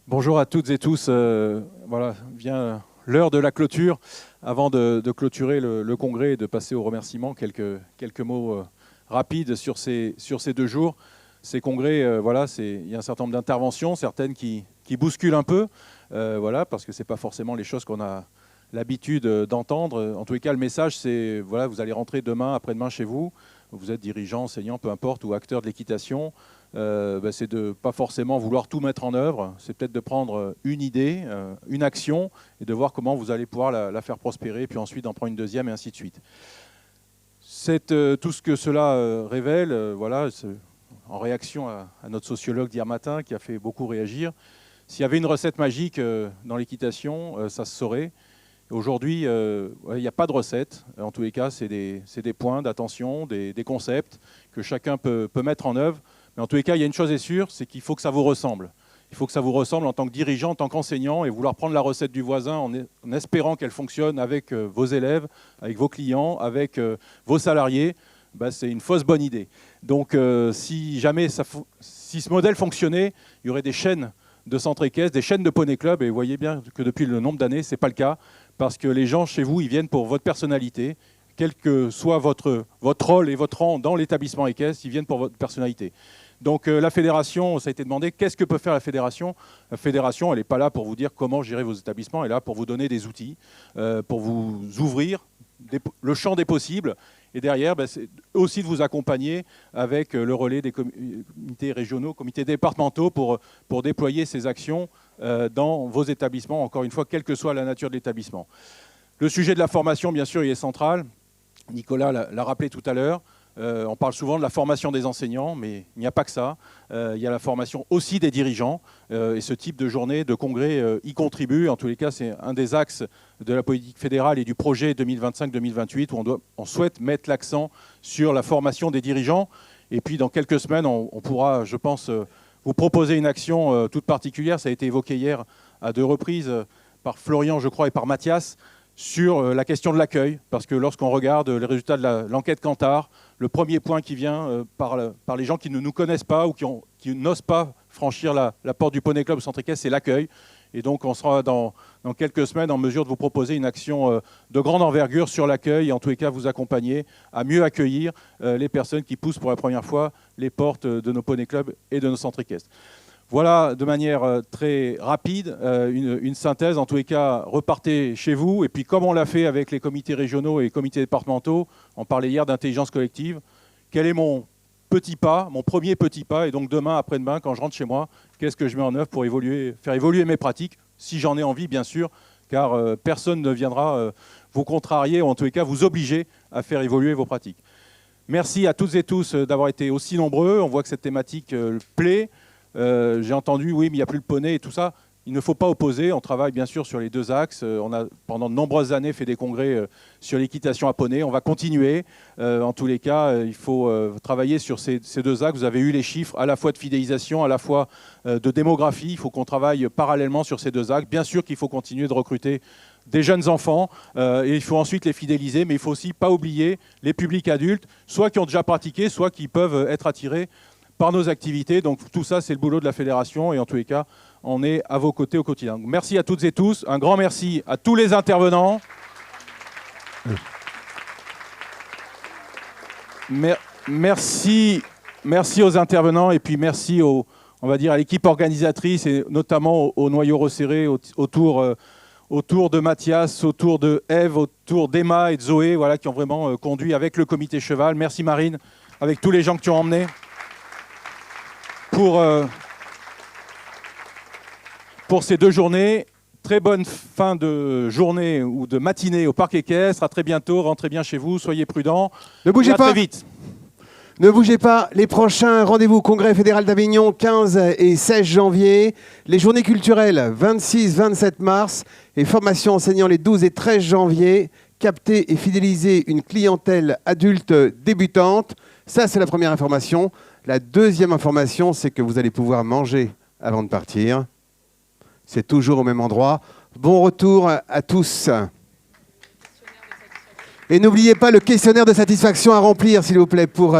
Bonjour à toutes et tous. Voilà, vient l'heure de la clôture. Avant de clôturer le congrès et de passer aux remerciements, quelques mots rapides sur ces 2 jours. Ces congrès, voilà, il y a un certain nombre d'interventions, certaines qui bousculent un peu, voilà, parce que ce n'est pas forcément les choses qu'on a l'habitude d'entendre. En tous les cas, le message, c'est voilà, vous allez rentrer demain, après-demain chez vous. Vous êtes dirigeant, enseignant, peu importe, ou acteur de l'équitation. C'est de ne pas forcément vouloir tout mettre en œuvre. C'est peut-être de prendre une idée, une action, et de voir comment vous allez pouvoir la faire prospérer, puis ensuite d'en prendre une deuxième, et ainsi de suite. C'est tout ce que cela révèle, voilà, en réaction à notre sociologue d'hier matin, qui a fait beaucoup réagir. S'il y avait une recette magique dans l'équitation, ça se saurait. Aujourd'hui, il n'y a pas de recette. En tous les cas, c'est des points d'attention, des concepts que chacun peut mettre en œuvre. Mais en tous les cas, il y a une chose est sûre, c'est qu'il faut que ça vous ressemble. Il faut que ça vous ressemble en tant que dirigeant, en tant qu'enseignant, et vouloir prendre la recette du voisin en espérant qu'elle fonctionne avec vos élèves, avec vos clients, avec vos salariés, c'est une fausse bonne idée. Donc, si jamais si ce modèle fonctionnait, il y aurait des chaînes de centres équestres, des chaînes de poney club, et vous voyez bien que depuis le nombre d'années, ce n'est pas le cas, parce que les gens chez vous, ils viennent pour votre personnalité, quel que soit votre rôle et votre rang dans l'établissement équestre, ils viennent pour votre personnalité. Donc la fédération, ça a été demandé, qu'est-ce que peut faire la fédération? La fédération, elle n'est pas là pour vous dire comment gérer vos établissements, elle est là pour vous donner des outils, pour vous ouvrir le champ des possibles. Et derrière, c'est aussi de vous accompagner avec le relais des comités régionaux, comités départementaux pour déployer ces actions dans vos établissements, encore une fois, quelle que soit la nature de l'établissement. Le sujet de la formation, bien sûr, il est central. Nicolas l'a rappelé tout à l'heure. On parle souvent de la formation des enseignants, mais il n'y a pas que ça. Il y a la formation aussi des dirigeants. Et ce type de journée, de congrès, y contribue. En tous les cas, c'est un des axes de la politique fédérale et du projet 2025-2028 où on souhaite mettre l'accent sur la formation des dirigeants. Et puis, dans quelques semaines, on pourra, je pense, vous proposer une action toute particulière. Ça a été évoqué hier à 2 reprises par Florian, je crois, et par Mathias, sur la question de l'accueil, parce que lorsqu'on regarde les résultats de l'enquête Kantar, le premier point qui vient par les gens qui ne nous connaissent pas ou qui n'osent pas franchir la porte du Poney Club au Centre Équestre, c'est l'accueil. Et donc on sera dans quelques semaines en mesure de vous proposer une action de grande envergure sur l'accueil et en tous les cas vous accompagner à mieux accueillir les personnes qui poussent pour la première fois les portes de nos Poney Clubs et de nos centres équestres. Voilà, de manière très rapide, une synthèse. En tous les cas, repartez chez vous. Et puis, comme on l'a fait avec les comités régionaux et les comités départementaux, on parlait hier d'intelligence collective. Quel est mon petit pas, mon premier petit pas? Et donc, demain, après-demain, quand je rentre chez moi, qu'est-ce que je mets en œuvre pour faire évoluer mes pratiques, si j'en ai envie, bien sûr, car personne ne viendra vous contrarier ou en tous les cas vous obliger à faire évoluer vos pratiques. Merci à toutes et tous d'avoir été aussi nombreux. On voit que cette thématique plaît. J'ai entendu, oui, mais il n'y a plus le poney et tout ça. Il ne faut pas opposer. On travaille bien sûr sur les 2 axes. On a pendant de nombreuses années fait des congrès sur l'équitation à poney. On va continuer. En tous les cas, il faut travailler sur ces 2 axes. Vous avez eu les chiffres à la fois de fidélisation, à la fois de démographie. Il faut qu'on travaille parallèlement sur ces 2 axes. Bien sûr qu'il faut continuer de recruter des jeunes enfants et il faut ensuite les fidéliser. Mais il ne faut aussi pas oublier les publics adultes, soit qui ont déjà pratiqué, soit qui peuvent être attirés par nos activités. Donc tout ça, c'est le boulot de la fédération et en tous les cas, on est à vos côtés au quotidien. Merci à toutes et tous. Un grand merci à tous les intervenants. Merci aux intervenants et puis merci on va dire, à l'équipe organisatrice et notamment au noyau resserré autour de Mathias, autour de Ève, autour d'Emma et de Zoé, voilà, qui ont vraiment conduit avec le comité cheval. Merci Marine, avec tous les gens que tu as emmenés. Pour ces 2 journées. Très bonne fin de journée ou de matinée au Parc Équestre. À très bientôt. Rentrez bien chez vous. Soyez prudents. Ne bougez pas. Très vite. Ne bougez pas. Les prochains rendez-vous Congrès fédéral d'Avignon, 15 et 16 janvier. Les journées culturelles, 26-27 mars. Et formation enseignant les 12 et 13 janvier. Capter et fidéliser une clientèle adulte débutante. Ça, c'est la première information. La deuxième information, c'est que vous allez pouvoir manger avant de partir. C'est toujours au même endroit. Bon retour à tous. Et n'oubliez pas le questionnaire de satisfaction à remplir, s'il vous plaît, pour